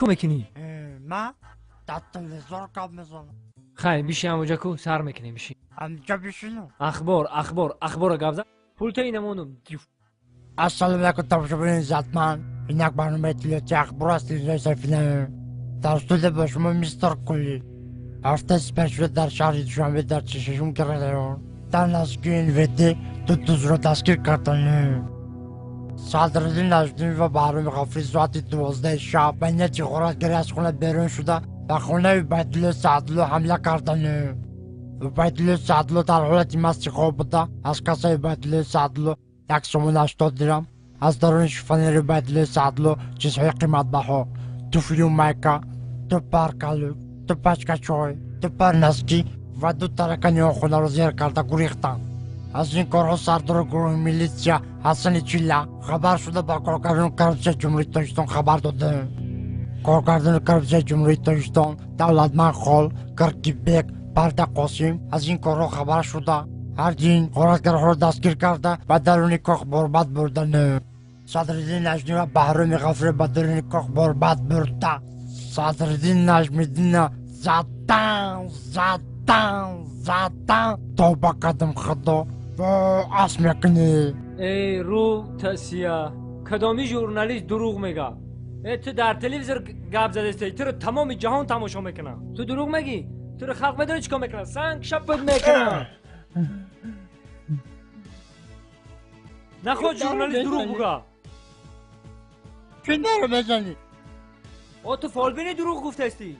میکنی؟ من در تلویزیون کار میزنم. خیلی میشی همونجا کو سر میکنی میشی. همینجا بشینم. اخبار گابزا. پولت اینمونم. السلام علیکم تماشاگران عزتمند. اینک برنامه اطلاعاتی اخبار است اینجا سفینه. توسط به شما میستر کلی. هفته سپر شده در شهر دوشنبه در چششون کرده در نزدیکی این ویدی دو دوست را دستگیر کردند. صدراعظم نجمی و بهرام غفوری ساعت 12 شب به نیت غارتگری از خانه بیرون شده و خانه عبیدالله سعدلو حمله کردند. عبیدالله سعدلو در حالت مست خواب بوده. از کاسه عبیدالله سعدلو 180 درم، از درون شیفانیر عبیدالله سعدلو چیزهای قیمت بها، دو فیلم میکا، دو پرکالو، دو پچکه چای، دو پرنسکی و دو ترکانی خانه را زیر کرده گریختند. از این کارها سردار گروه میلیسیا حسن چیلا خبر شده با کارگردان کرپسه جمهوری تاجیکستان خبر داده. کارگردان کرپسه جمهوری تاجیکستان دولتمند خال کرکیبک پرده قاسم از این کارها خبر شده. هرچین غارتگرها را دستگیر کرده و درون کاخ برباد بردن. صدراعظم نجمی و بهرام غفوری به درون کاخ برباد برده. صدراعظم نجمیدین زدن تا با قدم خدا و اس میکنی. ای رو تسیا کدامی ژورنالیست دروغ میگه؟ تو در تلویزیون گپ زده استی تو رو تمام جهان تماشا میکنه. تو دروغ میگی؟ تو رو خلق میدونه چیکار میکنه؟ سنگ شپت میکنه. نخود ژورنالیست دروغ بگه. چی نرو بزنی؟ تو فالبینی دروغ گفته استی.